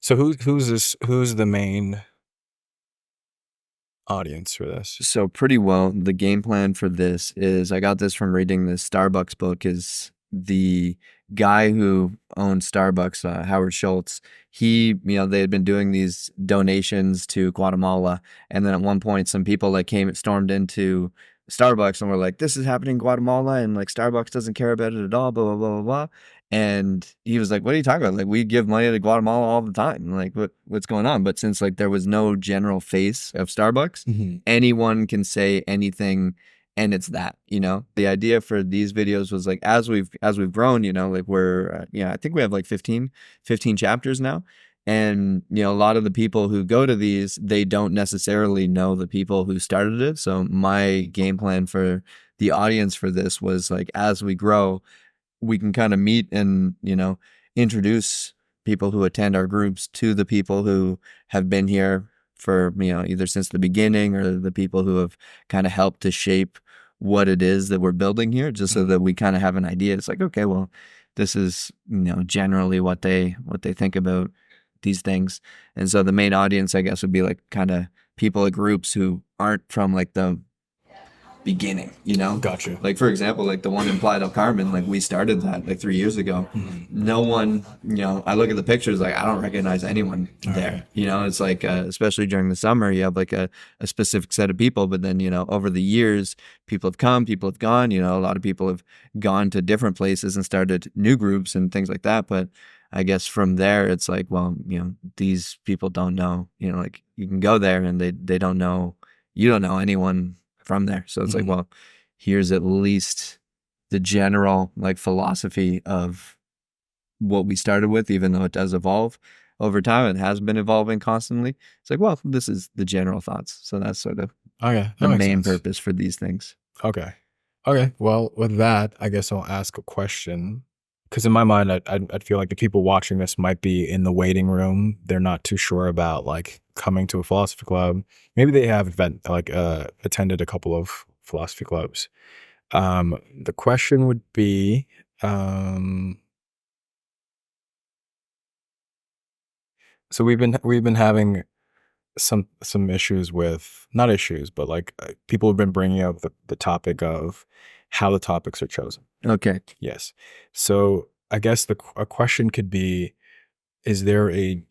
So who's the main audience for this? So pretty well, the game plan for this is I got this from reading this Starbucks book. Is the guy who owned Starbucks, Howard Schultz. They had been doing these donations to Guatemala, and then at one point, some people like stormed into Starbucks and were like, "This is happening in Guatemala," and like Starbucks doesn't care about it at all. Blah blah blah blah blah. And he was like, "What are you talking about? Like, we give money to Guatemala all the time. Like, what's going on?" But since like there was no general face of Starbucks, Mhm. anyone can say anything, and it's that. The idea for these videos was like as we've grown, like we're I think we have like 15 chapters now. And a lot of the people who go to these, they don't necessarily know the people who started it. So my game plan for the audience for this was like, as we grow, we can kind of meet and introduce people who attend our groups to the people who have been here for either since the beginning, or the people who have kind of helped to shape what it is that we're building here, just so that we kind of have an idea. It's like, okay, well, this is generally what they think about these things. And so the main audience, I guess, would be like kind of people at groups who aren't from like the beginning. Gotcha. Like, for example, like the one in Playa del Carmen, like we started that like 3 years ago. No one, I look at the pictures, like I don't recognize anyone there. It's like, especially during the summer, you have like a specific set of people, but then, over the years, people have come, people have gone. A lot of people have gone to different places and started new groups and things like that. But I guess from there, it's like, well, these people don't know, like you can go there and they don't know, you don't know anyone from there. So it's like, well, here's at least the general like philosophy of what we started with, even though it does evolve over time. It has been evolving constantly. It's like, well, this is the general thoughts. So that's sort of Okay, the that makes main sense. purpose for these things. Okay. Okay. Well, with that, I guess I'll ask a question. Because in my mind, I'd feel like the people watching this might be in the waiting room. They're not too sure about like coming to a philosophy club. Maybe they have attended a couple of philosophy clubs. The question would be, so we've been having some issues with, not issues, but like people have been bringing up the topic of how the topics are chosen. Okay. Yes. So I guess a question could be, is there a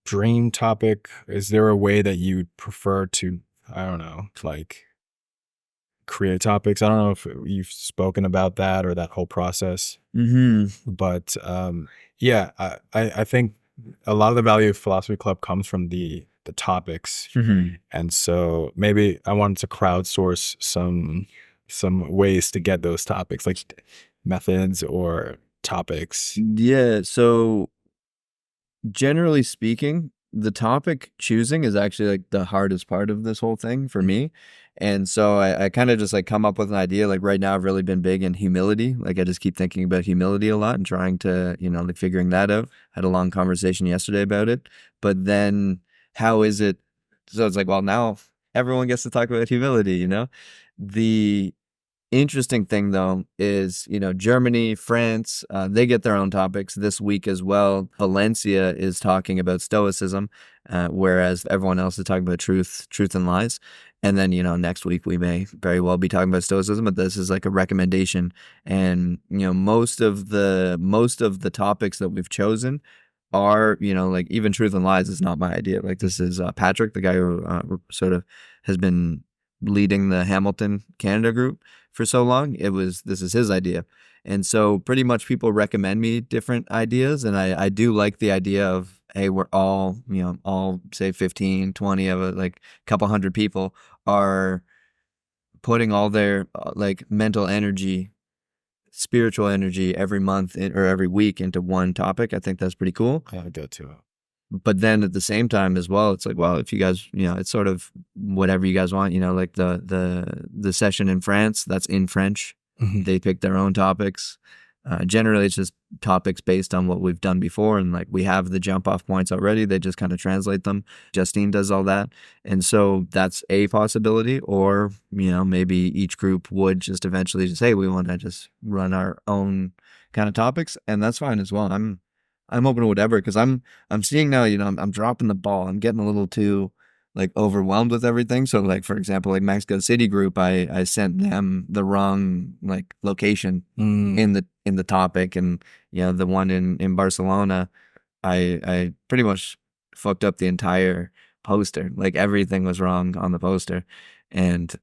dream topic? Is there a way that you'd prefer to, I don't know, like create topics? I don't know if you've spoken about that or that whole process, but yeah, I think a lot of the value of Philosophy Club comes from the topics. And so maybe I wanted to crowdsource some ways to get those topics, like methods or topics. Yeah. So generally speaking, the topic choosing is actually like the hardest part of this whole thing for me. And so I kind of just like come up with an idea. Like right now, I've really been big in humility. Like I just keep thinking about humility a lot and trying to, like figuring that out. Had a long conversation yesterday about it. But then how is it? So it's like, well, now everyone gets to talk about humility, The interesting thing though is, Germany, France, they get their own topics this week as well. Valencia is talking about stoicism, whereas everyone else is talking about truth and lies. And then, next week we may very well be talking about stoicism, but this is like a recommendation. And, most of the topics that we've chosen are, like even truth and lies is not my idea. Like this is Patrick, the guy who sort of has been leading the Hamilton Canada group for so long. This is his idea. And so pretty much people recommend me different ideas. And I do like the idea of, hey, we're all say 15, 20 of it, like a couple hundred people are putting all their like mental energy, spiritual energy every month or every week into one topic. I think that's pretty cool. I would go to it. But then at the same time as well, it's like, well, if you guys, it's sort of whatever you guys want, like the session in France, that's in French. They pick their own topics. Generally, it's just topics based on what we've done before. And like we have the jump off points already. They just kind of translate them. Justine does all that. And so that's a possibility. Or, maybe each group would just eventually just say, we want to just run our own kind of topics. And that's fine as well. I'm open to whatever, because I'm seeing now, I'm dropping the ball. I'm getting a little too like overwhelmed with everything. So like, for example, like Mexico City group, I sent them the wrong like location in the topic, and the one in Barcelona, I pretty much fucked up the entire poster. Like everything was wrong on the poster, and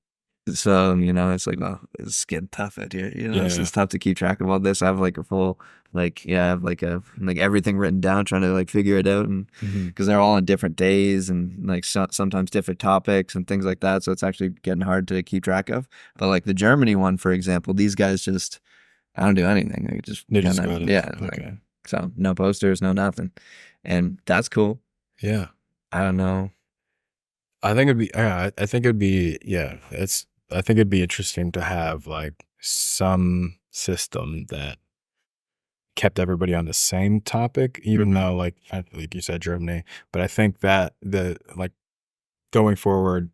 so it's like, well, it's getting tough out here. It's Yeah. just tough to keep track of all this. I have like a full like I have like everything written down, trying to like figure it out, and because they're all on different days and like sometimes different topics and things like that. So it's actually getting hard to keep track of. But like the Germany one, for example, these guys just I don't do anything. They just They just kind got of it. yeah. Okay. Like, so no posters, no nothing, and that's cool. Yeah. I don't know. I think it'd be, yeah, I think it'd be, yeah, I think it'd be interesting to have like some system that kept everybody on the same topic, even though like you said, Germany, but I think that like going forward,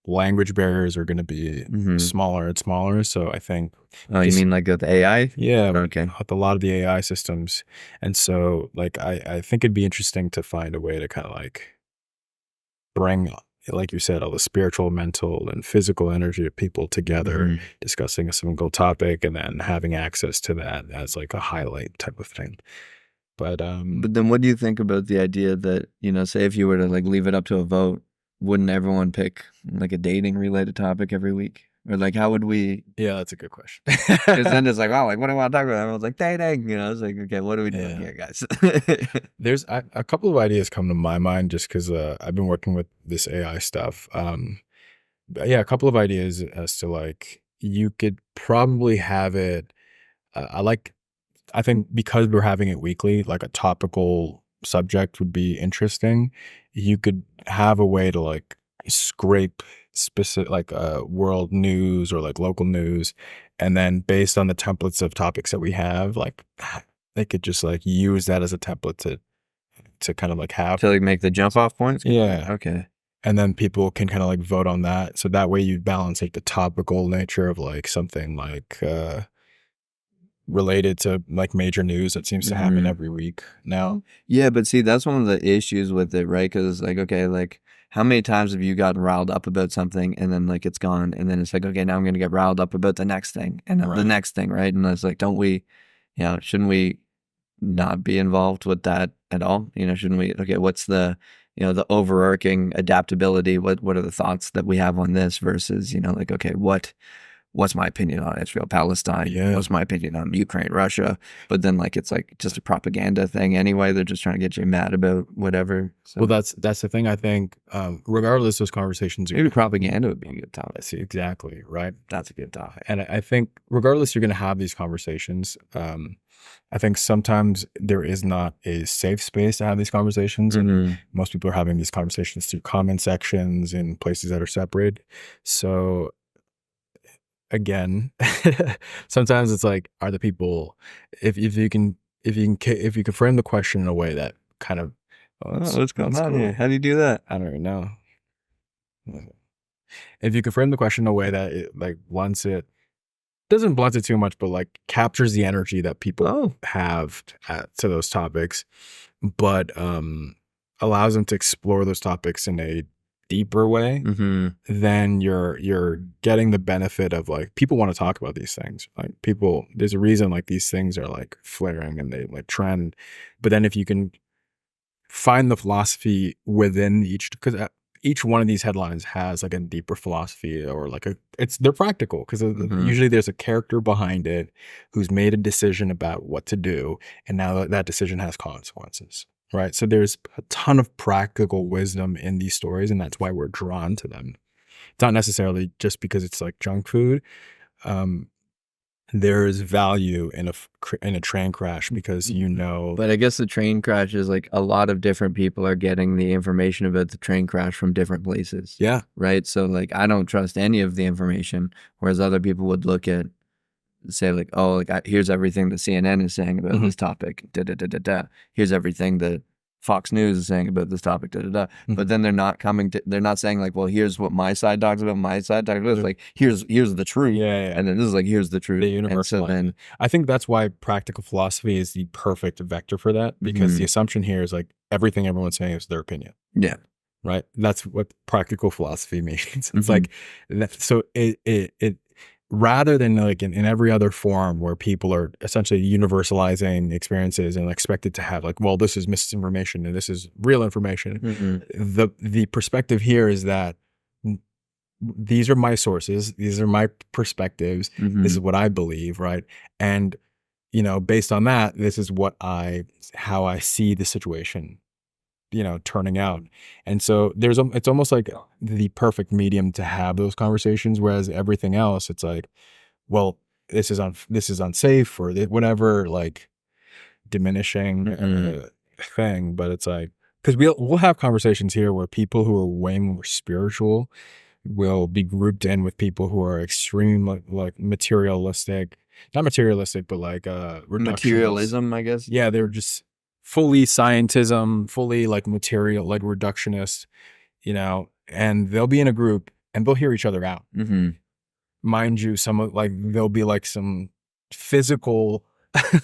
language barriers are going to be smaller and smaller. So I think, Oh, you mean like with AI? yeah, Okay. with a lot of the AI systems. And so like, I think it'd be interesting to find a way to kind of like bring, like you said, all the spiritual, mental, and physical energy of people together, discussing a single topic, and then having access to that as like a highlight type of thing. But then what do you think about the idea that, say if you were to like leave it up to a vote, wouldn't everyone pick like a dating related topic every week? Or like, how would we? yeah, that's a good question. Because then it's like, wow, like what do I want to talk about? Everyone's like dating. It's like, okay, what are we doing here, guys? There's a couple of ideas come to my mind just because I've been working with this AI stuff. But yeah, a couple of ideas as to like you could probably have it. I think because we're having it weekly, like a topical subject would be interesting. You could have a way to like scrape specific like world news or like local news, and then based on the templates of topics that we have, like they could just like use that as a template to kind of like have To like make the jump off points? yeah. Okay. And then people can kind of like vote on that. So that way you balance like the topical nature of like something like related to like major news that seems to happen every week now. Yeah, but see, that's one of the issues with it, right? Because it's like, okay, like how many times have you gotten riled up about something and then like it's gone, and then it's like, okay, now I'm gonna get riled up about the next thing and then the Right. next thing, right? And it's like, don't we, shouldn't we not be involved with that at all? Shouldn't we? Okay, what's the the overarching adaptability? What are the thoughts that we have on this versus like, okay, what's my opinion on Israel, Palestine? Yeah. What's my opinion on Ukraine, Russia? But then like it's like just a propaganda thing anyway. They're just trying to get you mad about whatever. So Well, that's the thing. I think regardless, those conversations maybe propaganda would be a good I topic. see exactly right. That's a good topic. And I think regardless, you're going to have these conversations. I think sometimes there is not a safe space to have these conversations, and most people are having these conversations through comment sections in places that are separated. So again, sometimes it's like, are the people, if you can frame the question in a way that kind of, Oh, what's going that's on cool. here? How do you do that? I don't even know. If you can frame the question in a way that it like doesn't blunt it too much, but like captures the energy that people have to those topics, but allows them to explore those topics in a deeper way, then you're getting the benefit of like people want to talk about these things. Like people, there's a reason like these things are like flaring and they like trend. But then if you can find the philosophy within because each one of these headlines has like a deeper philosophy or like they're practical because usually there's a character behind it who's made a decision about what to do, and now that decision has consequences, right? So there's a ton of practical wisdom in these stories, and that's why we're drawn to them. It's not necessarily just because it's like junk food. There is value in a train crash because But I guess the train crash is like a lot of different people are getting the information about the train crash from different places. Yeah. Right. So like I don't trust any of the information, whereas other people would look at, say like, oh, like here's everything that CNN is saying about this topic. Da da da da da. Here's everything that Fox News is saying about this topic, da da da. But then they're not saying like, well, here's what my side talks about, my side talks about. It's like, here's the truth. Yeah. And then this is like, here's the truth. The And so universal. then, I think that's why practical philosophy is the perfect vector for that, because the assumption here is like everything everyone's saying is their opinion. yeah. Right. That's what practical philosophy means. It's like, so it rather than like in every other form where people are essentially universalizing experiences and expected to have like, well, this is misinformation and this is real information. The perspective here is that these are my sources. These are my perspectives. This is what I believe. Right. And, you know, based on that, this is how I see the situation, you know, turning out. And so it's almost like the perfect medium to have those conversations. Whereas everything else, it's like, well, this is unsafe or whatever, like diminishing thing. But it's like, because we'll have conversations here where people who are way more spiritual will be grouped in with people who are extreme like materialistic, not materialistic, but like materialism, I guess. Yeah, they're just fully scientism, fully like material, like reductionist, you know, and they'll be in a group and they'll hear each other out. Mind you, there'll be like some physical,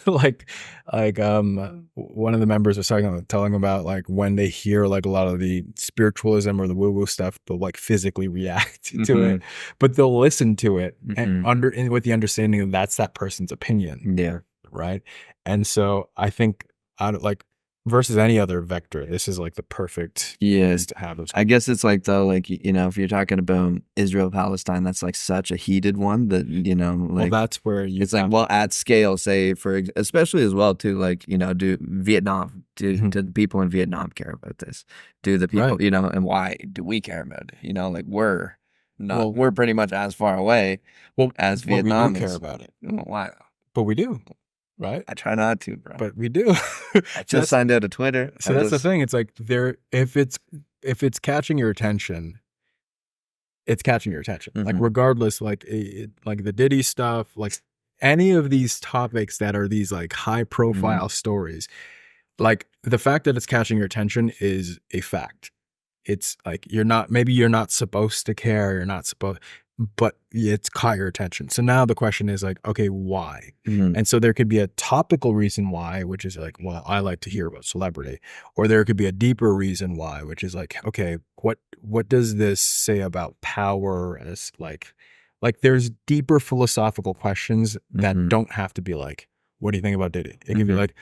like one of the members was telling about like when they hear like a lot of the spiritualism or the woo-woo stuff, they'll like physically react to it, but they'll listen to it and with the understanding that's that person's opinion. Yeah. Right. And so I think like versus any other vector, this is like the perfect place to have those. I guess it's like though, like, you know, if you're talking about Israel Palestine, that's like such a heated one that, you know, like, well, that's where it's like, well, at scale, say especially as well too, like, you know, do Vietnam, do the people in Vietnam care about this? Do the people, you know, and why do we care about it? You know, like we're pretty much as far away as Vietnam we do care about it. Why? But we do. Right? I try not to, bro. But we do. I just signed out of Twitter. So that's the thing. It's like if it's catching your attention, it's catching your attention. Like regardless, like like the Diddy stuff, like any of these topics that are these like high profile stories, like the fact that it's catching your attention is a fact. It's like maybe you're not supposed to care, but it's caught your attention. So now the question is like, okay, why? And so there could be a topical reason why, which is like, well, I like to hear about celebrity, or there could be a deeper reason why, which is like, okay, what does this say about power? As like there's deeper philosophical questions that don't have to be like, what do you think about Diddy? It can be like,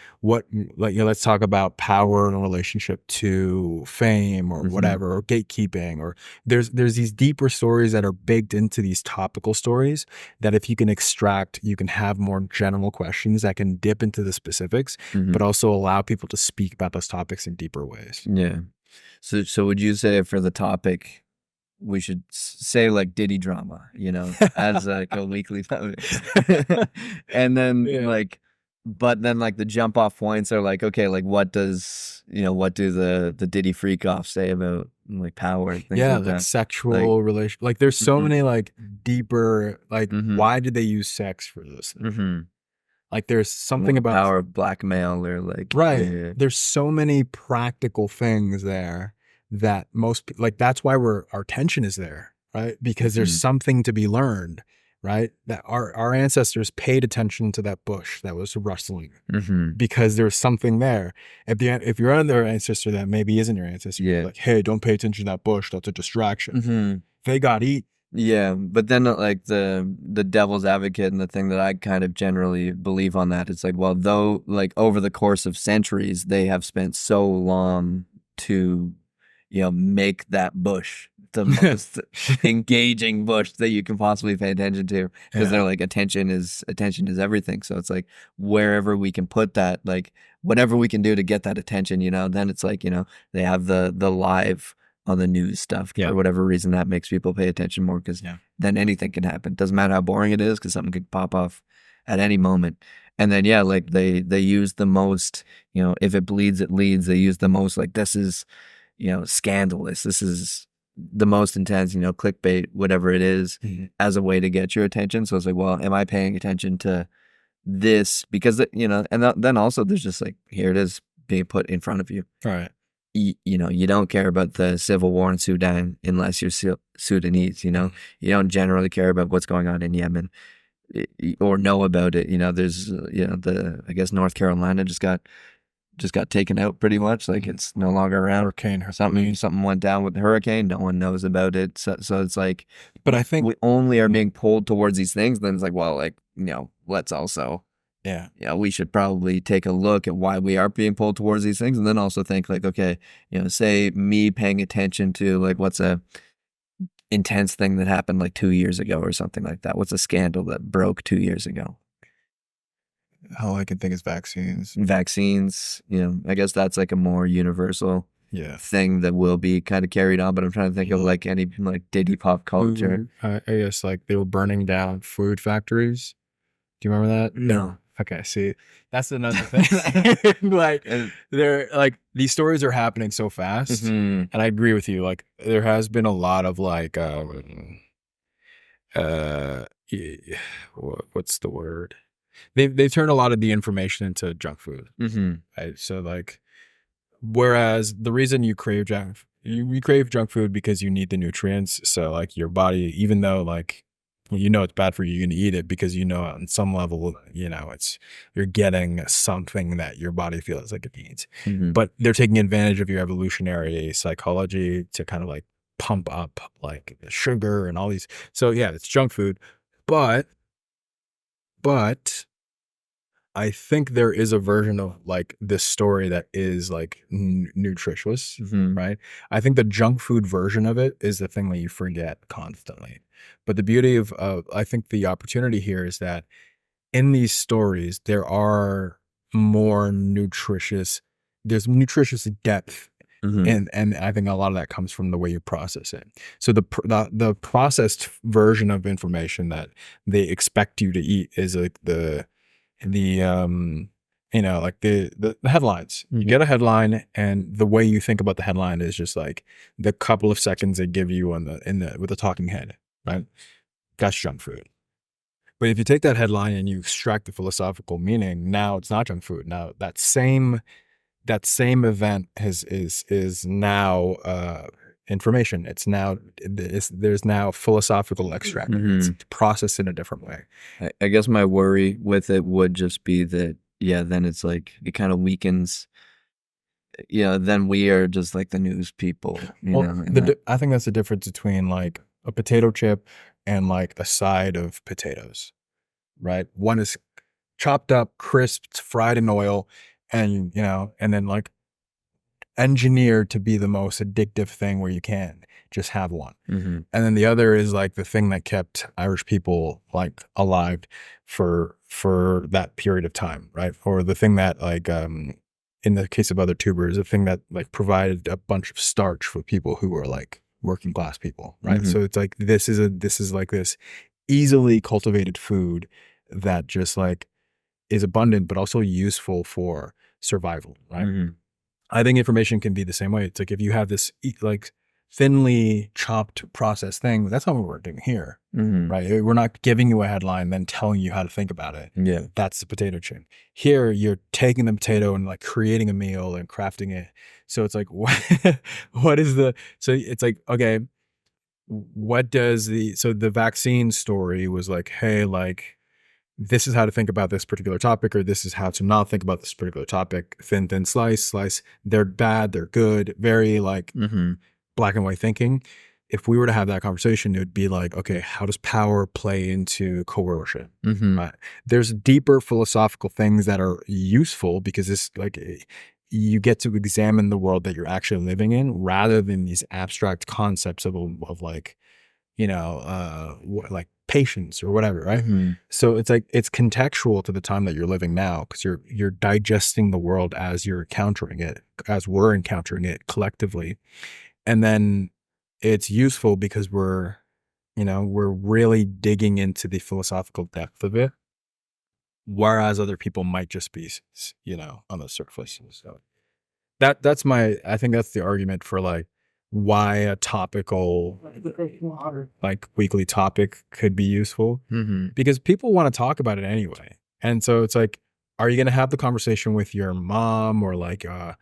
let's talk about power in relationship to fame or whatever, or gatekeeping, or there's these deeper stories that are baked into these topical stories that if you can extract, you can have more general questions that can dip into the specifics, but also allow people to speak about those topics in deeper ways. Yeah. So would you say for the topic, we should say like Diddy drama, you know, as like a weekly topic, and then but then like the jump off points are like, okay, like what do the Diddy freak off say about like power and things like that? Sexual relation, like there's so many like deeper, like why did they use sex for this? Like there's something about power of blackmail or like there's so many practical things there that most like that's why our attention is there, right? Because there's something to be learned, right? That our ancestors paid attention to that bush that was rustling because there's something there. If you're another ancestor that maybe isn't your ancestor, you're like, hey, don't pay attention to that bush, that's a distraction. They got eat. Yeah, but then like the devil's advocate and the thing that I kind of generally believe on that, it's like, well, though like over the course of centuries, they have spent so long to, you know, make that bush the most engaging bush that you can possibly pay attention to, because they're like, attention is everything. So it's like wherever we can put that, like whatever we can do to get that attention, you know, then it's like, you know, they have the live on the news stuff for whatever reason that makes people pay attention more, because then anything can happen. Doesn't matter how boring it is, because something could pop off at any moment. And then like they use the most, you know, if it bleeds it leads. They use the most like, this is, you know, scandalous, this is the most intense, you know, clickbait, whatever it is, as a way to get your attention. So it's like, well, am I paying attention to this? Because, you know, and then also there's just like, here it is, being put in front of you. All right. You know, you don't care about the civil war in Sudan unless you're Sudanese, you know. You don't generally care about what's going on in Yemen or know about it. You know, there's, you know, I guess North Carolina just got taken out pretty much. Like it's no longer around. Hurricane. Something went down with the hurricane. No one knows about it. So it's like, But I think we only are being pulled towards these things. Then it's like, well, like, you know, let's also, yeah, you know, we should probably take a look at why we are being pulled towards these things. And then also think like, okay, you know, say me paying attention to like, what's a intense thing that happened like 2 years ago or something like that. What's a scandal that broke 2 years ago? all I can think is vaccines. Vaccines, you know, I guess that's like a more universal thing that will be kind of carried on. But I'm trying to think of like any like Diddy pop culture. I guess like they were burning down food factories. Do you remember that? No. Okay, see, that's another thing. Like they're like these stories are happening so fast, and I agree with you. Like there has been a lot of like what's the word? They've turned a lot of the information into junk food. Right? So like, whereas the reason you crave junk food because you need the nutrients. So like your body, even though like you know it's bad for you, you're gonna eat it because you know on some level, you know, you're getting something that your body feels like it needs. But they're taking advantage of your evolutionary psychology to kind of like pump up like the sugar and all these. So yeah, it's junk food, but I think there is a version of like this story that is like nutritious, right? I think the junk food version of it is the thing that you forget constantly. But the beauty of I think the opportunity here is that in these stories, there are more nutritious, there's nutritious depth. And I think a lot of that comes from the way you process it. So the processed version of information that they expect you to eat is like the you know, like the headlines. You get a headline, and the way you think about the headline is just like the couple of seconds they give you on with the talking head, right? That's junk food. But if you take that headline and you extract the philosophical meaning, now it's not junk food. Now that same event is now information. It's now there's now philosophical extract. It's processed in a different way. I guess my worry with it would just be that, yeah, then it's like it kind of weakens. Yeah, then we are just like the news people. You know, I think that's the difference between like a potato chip and like a side of potatoes, right? One is chopped up, crisped, fried in oil, and you know, and then like engineered to be the most addictive thing where you can just have one. And then the other is like the thing that kept Irish people like alive for that period of time, right? Or the thing that like in the case of other tubers, the thing that like provided a bunch of starch for people who were like working class people, right? So it's like this is like this easily cultivated food that just like is abundant but also useful for survival, right? I think information can be the same way. It's like if you have this like thinly chopped processed thing, that's not what we're doing here, right? We're not giving you a headline then telling you how to think about it. Yeah, that's the potato chip. Here, you're taking the potato and like creating a meal and crafting it. So it's like, what is the? So it's like, okay, what does the vaccine story was like? Hey, like, this is how to think about this particular topic, or this is how to not think about this particular topic. Thin slice. They're bad, they're good. Very like black and white thinking. If we were to have that conversation, it would be like, okay, how does power play into coercion? Right? There's deeper philosophical things that are useful because it's like you get to examine the world that you're actually living in rather than these abstract concepts of like, you know, like patience or whatever, right? So it's like it's contextual to the time that you're living now because you're digesting the world as you're encountering it, as we're encountering it collectively, and then it's useful because we're really digging into the philosophical depth of it, whereas other people might just be, you know, on the surface. So that's I think that's the argument for like why a topical like weekly topic could be useful because people want to talk about it anyway. And so it's like, are you going to have the conversation with your mom or like a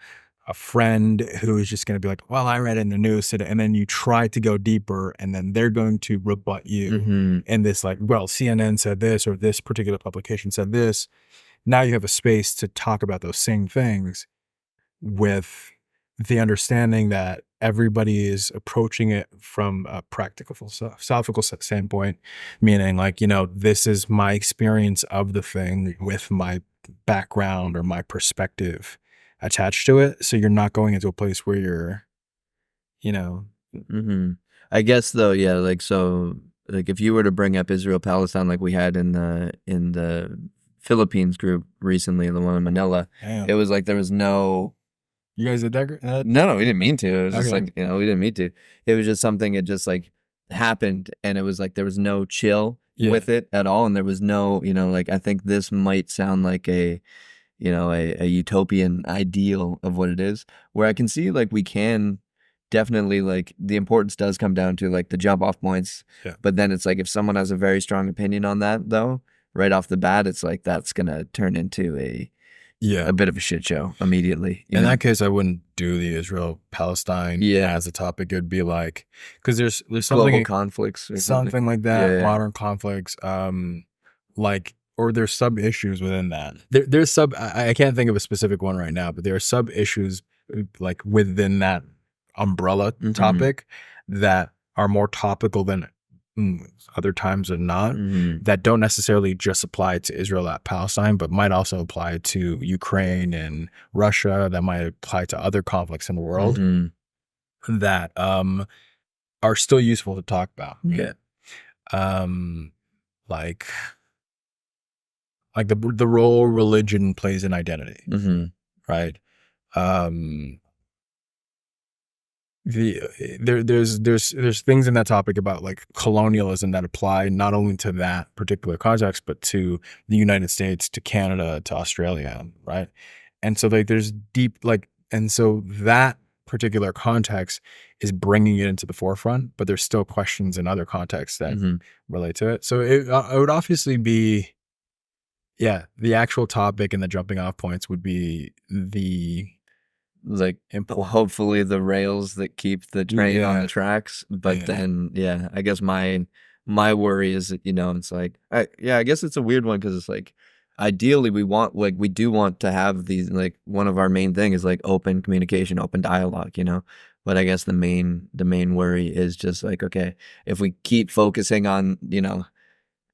friend who is just going to be like, well, I read it in the news today. And then you try to go deeper and then they're going to rebut you Mm-hmm. in this like, well, CNN said this or this particular publication said this. Now you have a space to talk about those same things with the understanding that everybody is approaching it from a practical philosophical standpoint, meaning like, this is my experience of the thing with my background or my perspective attached to it. So you're not going into a place where you're, you know, Mm-hmm. I guess though, yeah, like so, like if you were to bring up Israel Palestine, like we had in the Philippines group recently, the one in Manila, damn, it was like there was no. you guys did that? No, we didn't mean to. It was just Okay. like, we didn't mean to. It was just something that just like happened, and it was like there was no chill Yeah. with it at all, and there was no, like I think this might sound like a utopian ideal of what it is, where I can see like we can definitely like the importance does come down to like the jump off points. Yeah. But then it's like if someone has a very strong opinion on that though, right off the bat, it's like that's gonna turn into a bit of a shit show immediately. In that case, I wouldn't do the Israel Palestine Yeah. as a topic. It'd be like, because there's global something conflicts or something like that, Yeah. modern conflicts, like, or there's sub issues within that. There's I can't think of a specific one right now, but there are sub issues like within that umbrella Mhm. topic that are more topical than other times than not, Mhm. that don't necessarily just apply to Israel at Palestine, but might also apply to Ukraine and Russia, that might apply to other conflicts in the world Mhm. that are still useful to talk about. Yeah. Like the role religion plays in identity, Mhm. right? There's things in that topic about like colonialism that apply not only to that particular context, but to the United States, to Canada, to Australia, right? And so like there's deep like, and so that particular context is bringing it into the forefront, but there's still questions in other contexts that Mhm. relate to it. So it would obviously be, yeah, the actual topic and the jumping off points would be the Like important. hopefully the rails that keep the train on Yeah. the tracks, but Yeah. then I guess my worry is that it's like I guess it's a weird one because it's like ideally we do want to have these, like one of our main thing is like open communication, open dialogue, but I guess the main worry is just like, okay, if we keep focusing on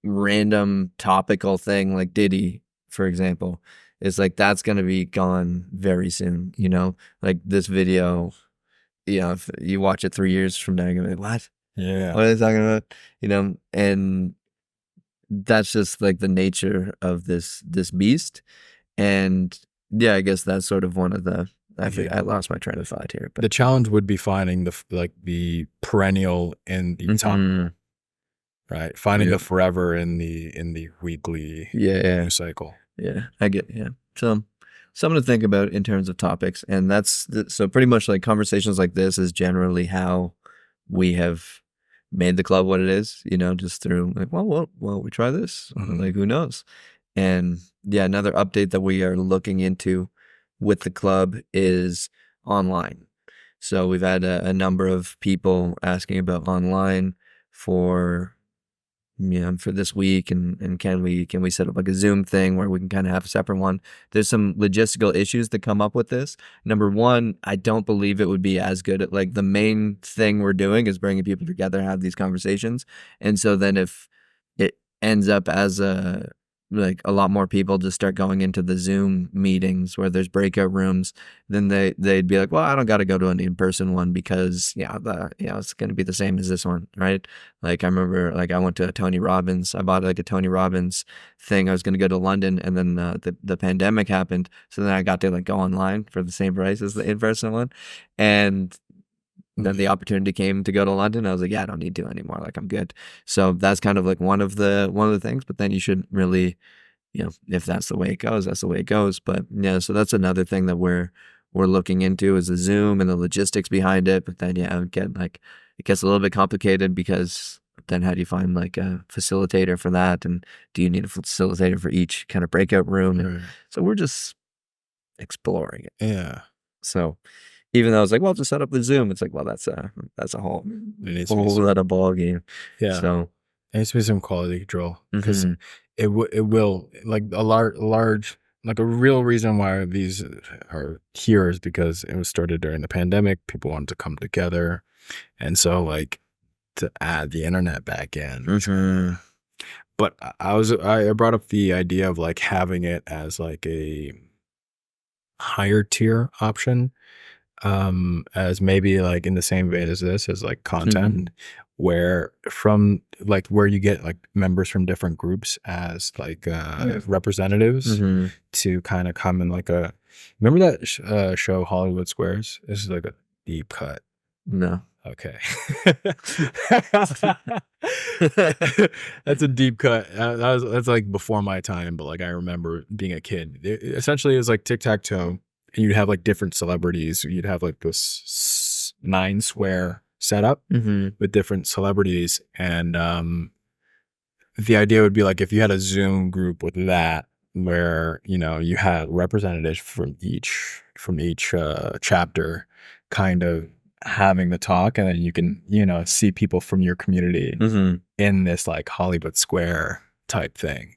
random topical thing like Diddy, for example, is like that's gonna be gone very soon. Like this video, if you watch it 3 years from now, you're gonna be like, what? Yeah. What are they talking about? And that's just like the nature of this beast. And I guess that's sort of one of the. I lost my train of thought here, but The challenge would be finding the perennial in the top, Mhm. right? Finding Yeah. the forever in the weekly Yeah. news cycle. Yeah, I get, So something to think about in terms of topics. And so pretty much like conversations like this is generally how we have made the club what it is, just through like, well, we try this, Mhm. like who knows? And another update that we are looking into with the club is online. So we've had a number of people asking about online for for this week, and can we set up like a Zoom thing where we can kind of have a separate one. There's some logistical issues that come up with this. Number one, I don't believe it would be as good at, like, the main thing we're doing is bringing people together, have these conversations. And so then if it ends up as a lot more people just start going into the Zoom meetings where there's breakout rooms, then they'd be like, well, I don't got to go to an in-person one because it's going to be the same as this one, right? Like I remember, like I went to a Tony Robbins. I bought like a Tony Robbins thing. I was going to go to London, and then the pandemic happened, so then I got to like go online for the same price as the in-person one, and then the opportunity came to go to London. I was like, yeah, I don't need to anymore. Like I'm good. So that's kind of like one of the things. But then you should really, if that's the way it goes, that's the way it goes. But so that's another thing that we're looking into is the Zoom and the logistics behind it. But then it gets a little bit complicated because then how do you find like a facilitator for that? And do you need a facilitator for each kind of breakout room? And so we're just exploring it. Yeah. So even though I was like, well, just set up the Zoom, it's like, well, that's a whole other ball game. Yeah. So it needs to be some quality control, because Mhm. it will, like, a large, like, a real reason why these are here is because it was started during the pandemic. People wanted to come together, and so, like, to add the internet back in. Mhm. But I brought up the idea of, like, having it as like a higher tier option, as maybe like in the same vein as this, as like content, where where you get like members from different groups as like representatives Mhm. to kind of come in like a, remember that show Hollywood Squares? This is like a deep cut. No. Okay. That's a deep cut. That's like before my time, but like I remember being a kid. Essentially, it was like tic-tac-toe, and you'd have like different celebrities. You'd have like this 9 square setup Mhm. with different celebrities, and the idea would be like if you had a Zoom group with that, where you had representatives from each chapter, kind of having the talk, and then you can see people from your community Mhm. in this like Hollywood Square type thing.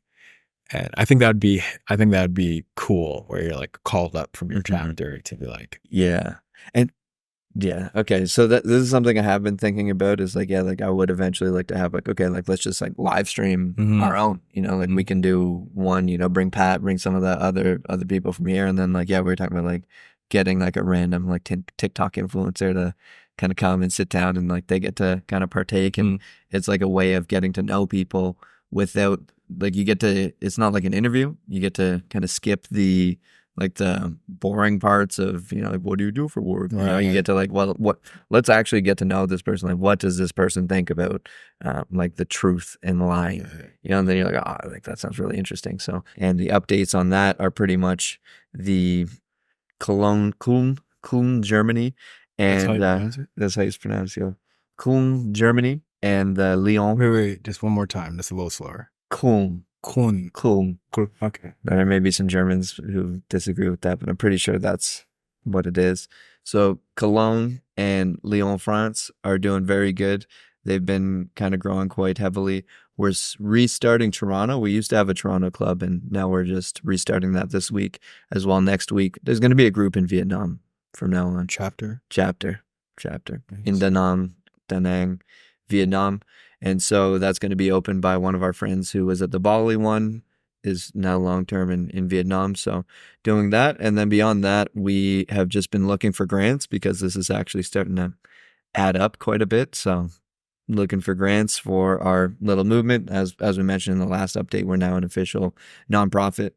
And I think that'd be cool, where you're like called up from your Mhm. chapter to be like, Yeah. And yeah, okay. So this is something I have been thinking about, is like, yeah, like I would eventually like to have like, okay, like let's just like live stream Mhm. our own, like we can do one, bring Pat, bring some of the other people from here. And then like, yeah, we were talking about like getting like a random like TikTok influencer to kind of come and sit down, and like they get to kind of partake. And it's like a way of getting to know people without like, it's not like an interview. You get to kind of skip the boring parts of, like, what do you do for work? You get to like, well, let's actually get to know this person. Like, what does this person think about, like the truth and lying, and then you're like, oh, like that sounds really interesting. So, and the updates on that are pretty much the Cologne, Germany. that's how And you pronounce it? that's how it's pronounced. Yeah. Cologne, Germany, and Lyon. Wait, just one more time. That's a little slower. Cologne. Kun. Cologne. Okay. There may be some Germans who disagree with that, but I'm pretty sure that's what it is. So Cologne and Lyon, France are doing very good. They've been kind of growing quite heavily. We're restarting Toronto. We used to have a Toronto club, and now we're just restarting that this week as well. Next week, there's going to be a group in Vietnam from now on. Chapter. In Da Nang, Vietnam. And so that's going to be opened by one of our friends who was at the Bali one, is now long-term in Vietnam. So doing that. And then beyond that, we have just been looking for grants, because this is actually starting to add up quite a bit. So looking for grants for our little movement. As we mentioned in the last update, we're now an official nonprofit.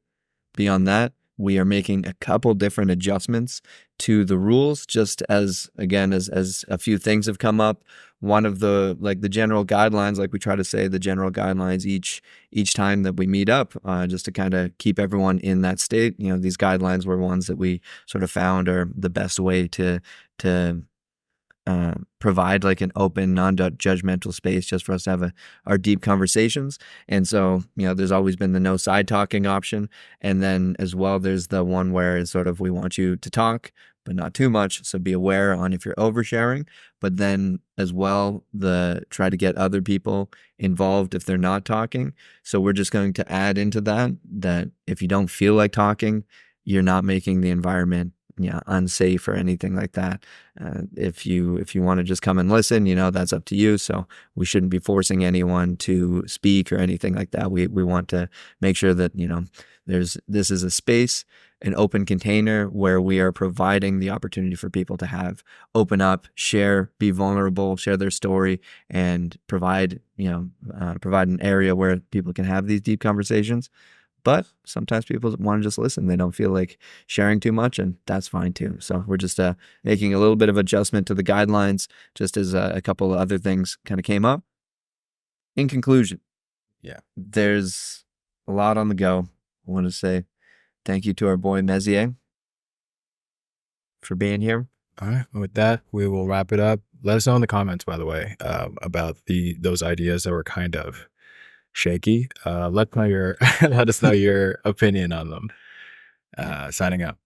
Beyond that, we are making a couple different adjustments to the rules, just as a few things have come up. One of the general guidelines, like we try to say the general guidelines each time that we meet up, just to kind of keep everyone in that state. These guidelines were ones that we sort of found are the best way to provide like an open, non-judgmental space just for us to have our deep conversations. And so, there's always been the no side talking option. And then as well, there's the one where it's sort of, we want you to talk, but not too much. So be aware on if you're oversharing, but then as well, try to get other people involved if they're not talking. So we're just going to add into that if you don't feel like talking, you're not making the environment unsafe or anything like that. If you want to just come and listen, that's up to you. So we shouldn't be forcing anyone to speak or anything like that. We want to make sure that this is a space, an open container where we are providing the opportunity for people to open up, share, be vulnerable, share their story, and provide an area where people can have these deep conversations. But sometimes people want to just listen. They don't feel like sharing too much, and that's fine too. So we're just making a little bit of adjustment to the guidelines, just as a couple of other things kind of came up. In conclusion, there's a lot on the go. I want to say thank you to our boy Mezie for being here. All right. With that, we will wrap it up. let us know in the comments, by the way, about those ideas that were kind of shaky. Let us know your opinion on them. Signing out.